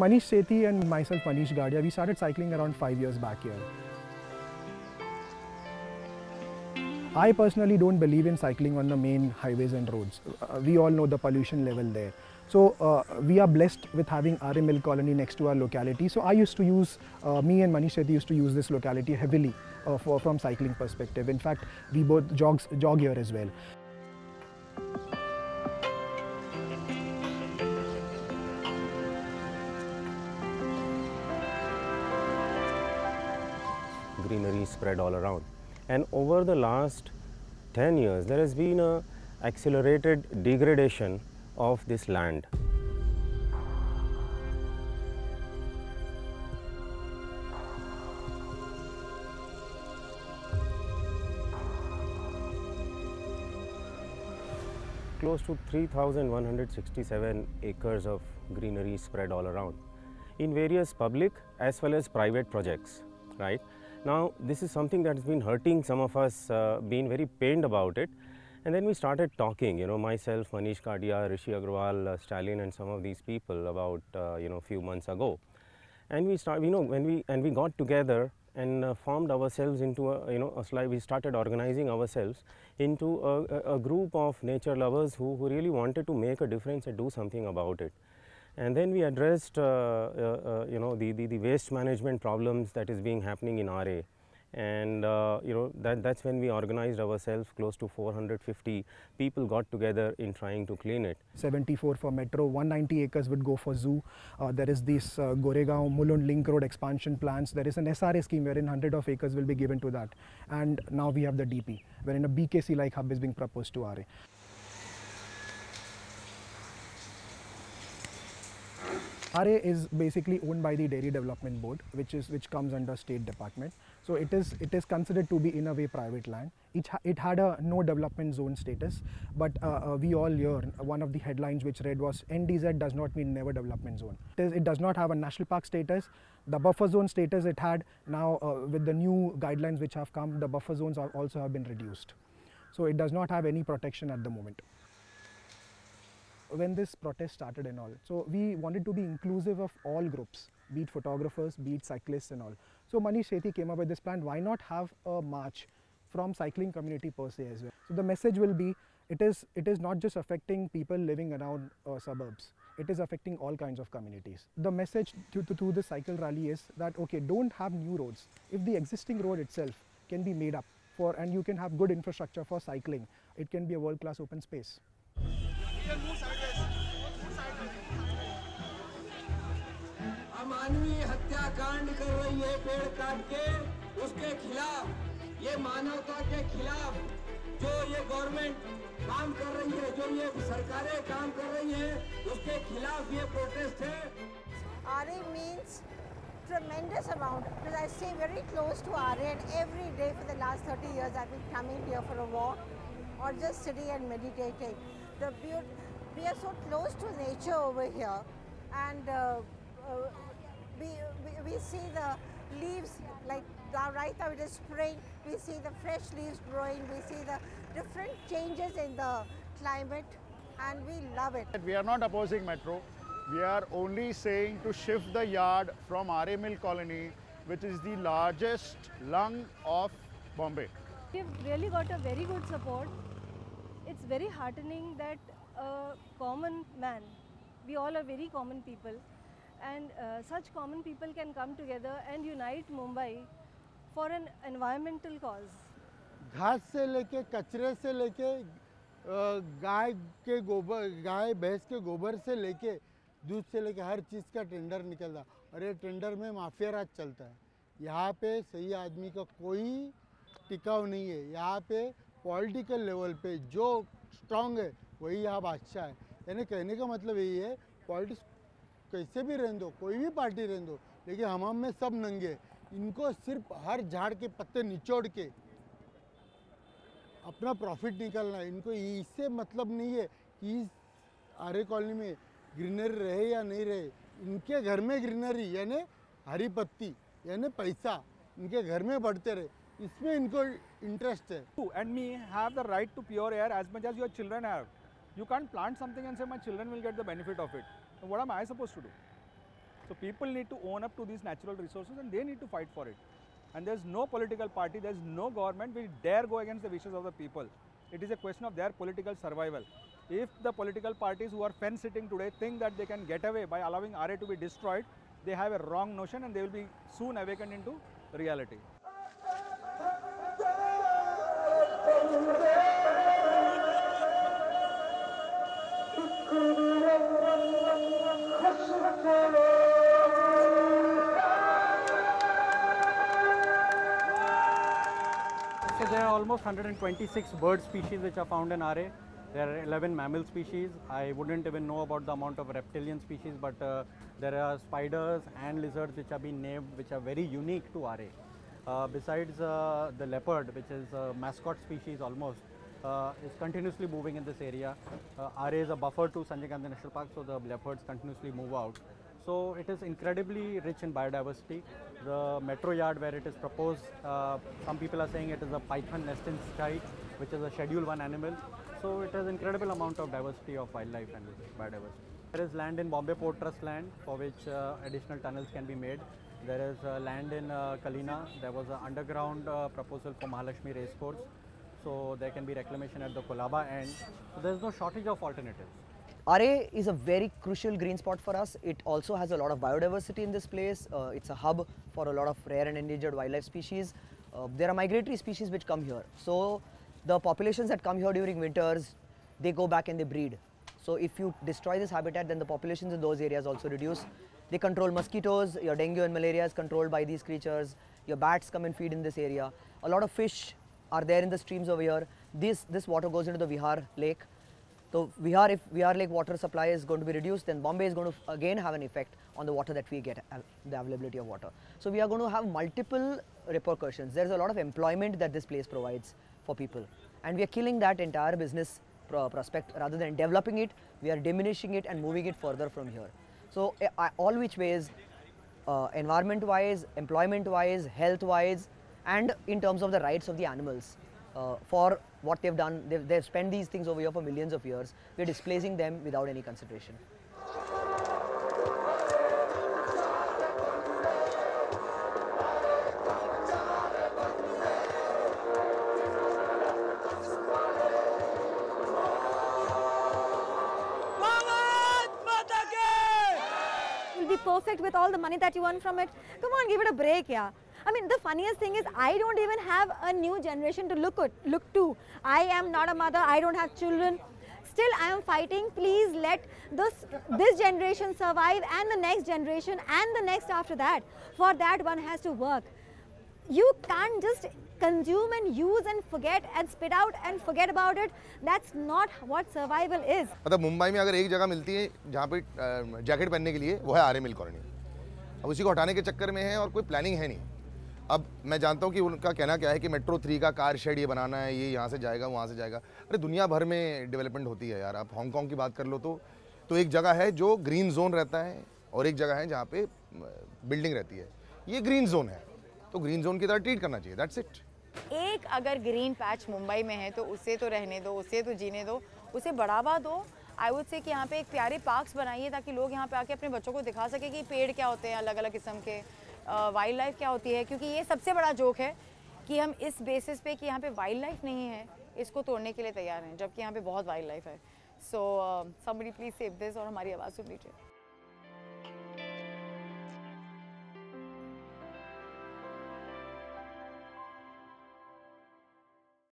Manish Sethi and myself, Manish Gadia, we started cycling around 5 years back here. I personally don't believe in cycling on the main highways and roads. We all know the pollution level there. So we are blessed with having RA Mill Colony next to our locality. So I used to use, me and Manish Sethi used to use this locality heavily from cycling perspective. In fact, we both jog here as well. Greenery spread all around, and over the last 10 years there has been a accelerated degradation of this land. Close to 3,167 acres of greenery spread all around in various public as well as private projects, right? Now, this is something that has been hurting some of us, been very pained about it. And then we started talking, myself, Manish Gadia, Rishi Agrawal, Stalin and some of these people about, few months ago. And we got together and formed ourselves into we started organizing ourselves into a group of nature lovers who really wanted to make a difference and do something about it. And then we addressed the waste management problems that is being happening in RA, and that's when we organized ourselves. Close to 450 people got together in trying to clean it. 74 for metro, 190 acres would go for zoo. There is this Goregaon Mulund Link Road expansion plans. There is an SRA scheme wherein 100 of acres will be given to that. And now we have the DP, wherein a BKC like hub is being proposed to RA. RA is basically owned by the Dairy Development Board, which comes under State Department. So it is considered to be in a way private land. It had a no development zone status, but we all hear one of the headlines which read was NDZ does not mean never development zone. It does not have a national park status. The buffer zone status it had, now with the new guidelines which have come, the buffer zones also have been reduced. So it does not have any protection at the moment. When this protest started and all, so we wanted to be inclusive of all groups, be it photographers, be it cyclists and all. So Manish Sethi came up with this plan, why not have a march from cycling community per se as well. So the message will be, it is not just affecting people living around suburbs, it is affecting all kinds of communities. The message to the cycle rally is that, okay, don't have new roads. If the existing road itself can be made up for, and you can have good infrastructure for cycling, it can be a world-class open space. अमानवीय हत्याकांड कर रही है पेड़ काट के, उसके खिलाफ, ये मानवता के खिलाफ जो ये गवर्नमेंट काम कर रही है, जो ये सरकारें काम कर रही हैं, उसके खिलाफ ये प्रोटेस्ट है. RA means tremendous amount, because I stay very close to RA, and every day for the last 30 years I've been coming here for a walk or just sitting and meditating. We are so close to nature over here, and we see the leaves, like right now it is spring, we see the fresh leaves growing, we see the different changes in the climate, and we love it. We are not opposing metro, we are only saying to shift the yard from RA Mill Colony, which is the largest lung of Bombay. We've really got a very good support. It's very heartening that a common man, we all are very common people, and such common people can come together and unite Mumbai for an environmental cause. घास से लेके, कचरे से लेके, गाय भैंस के गोबर से लेके, दूध से लेके हर चीज़ का टेंडर निकलता, और ये टेंडर में माफिया राज चलता है. यहाँ पे सही आदमी का कोई टिकाव नहीं है. यहाँ पे पॉलिटिकल लेवल पे जो स्ट्रांग है वही यहाँ बादशाह है. यानी कहने का मतलब यही है, पॉलिटिक्स कैसे भी रहने दो, कोई भी पार्टी रहने दो, लेकिन हम में सब नंगे. इनको सिर्फ हर झाड़ के पत्ते निचोड़ के अपना प्रॉफिट निकालना है. इनको इससे मतलब नहीं है कि इस RA कॉलोनी में ग्रीनरी रहे या नहीं रहे. इनके घर में ग्रीनरी यानी हरी पत्ती यानी पैसा इनके घर में बढ़ते रहे, इसमें इनको इंटरेस्ट है. And me have the right to pure air as much as your children have. You can't plant something and say my children will get the benefit of it. So what am I supposed to do? So people need to own up to these natural resources and they need to fight for it. And there's no political party, there's no government which dare go against the wishes of the people. It is a question of their political survival. If the political parties who are fence sitting today think that they can get away by allowing RA to be destroyed, they have a wrong notion and they will be soon awakened into reality. So there are almost 126 bird species which are found in RA. There are 11 mammal species. I wouldn't even know about the amount of reptilian species, but there are spiders and lizards which have been named, which are very unique to RA. Besides the leopard, which is a mascot species almost, is continuously moving in this area. RA is a buffer to Sanjay Gandhi National Park, so the leopards continuously move out. So it is incredibly rich in biodiversity. The metro yard where it is proposed, some people are saying it is a python nest in sky, which is a Schedule 1 animal. So it has incredible amount of diversity of wildlife and biodiversity. There is land in Bombay Port Trust land for which additional tunnels can be made. There is land in Kalina. There was an underground proposal for Mahalakshmi Racecourse. So there can be reclamation at the Kolaba end. So there is no shortage of alternatives. RA is a very crucial green spot for us. It also has a lot of biodiversity in this place. It's a hub for a lot of rare and endangered wildlife species. There are migratory species which come here. So the populations that come here during winters, they go back and they breed. So if you destroy this habitat, then the populations in those areas also reduce. They control mosquitoes. Your dengue and malaria is controlled by these creatures. Your bats come and feed in this area. A lot of fish are there in the streams over here. This water goes into the Vihar Lake. So if Vihar Lake water supply is going to be reduced, then Bombay is going to again have an effect on the water that we get, the availability of water. So we are going to have multiple repercussions. There is a lot of employment that this place provides for people. And we are killing that entire business prospect. Rather than developing it, we are diminishing it and moving it further from here. So all which ways, environment-wise, employment-wise, health-wise, and in terms of the rights of the animals. For what they've done, they've spent these things over here for millions of years. We're displacing them without any consideration. You'll be perfect with all the money that you earn from it. Come on, give it a break, yeah. I mean, the funniest thing is I don't even have a new generation to look to. I am not a mother, I don't have children. Still, I am fighting. Please let this generation survive, and the next generation and the next after that. For that, one has to work. You can't just consume and use and forget and spit out and forget about it. That's not what survival is. मतलब मुंबई में अगर एक जगह मिलती है जहाँ पे jacket पहनने के लिए, वो है आर्य मिल कॉलोनी। अब उसी को हटाने के चक्कर में है और कोई प्लानिंग है नहीं। अब मैं जानता हूँ कि उनका कहना क्या है कि मेट्रो 3 का कार शेड ये बनाना है, ये यहाँ से जाएगा वहाँ से जाएगा। अरे दुनिया भर में डेवलपमेंट होती है यार। आप हांगकांग की बात कर लो तो एक जगह है जो ग्रीन जोन रहता है और एक जगह है जहाँ पे बिल्डिंग रहती है। ये ग्रीन जोन है, तो ग्रीन जोन की तरह ट्रीट करना चाहिए। That's it. एक अगर ग्रीन पैच मुंबई में है तो उसे तो रहने दो, उसे तो जीने दो, उसे बढ़ावा दो। आई वुड से कि यहाँ पे एक प्यारे पार्क्स बनाइए ताकि लोग यहाँ पे आके अपने बच्चों को दिखा सके कि पेड़ क्या होते हैं, अलग अलग किस्म के वाइल्ड लाइफ क्या होती है। क्योंकि ये सबसे बड़ा जोक है कि हम इस बेसिस पे कि यहाँ पे वाइल्ड लाइफ नहीं है, इसको तोड़ने के लिए तैयार हैं, जबकि यहाँ पे बहुत वाइल्ड लाइफ है। So somebody please save this और हमारी आवाज़ सुन लीजिए।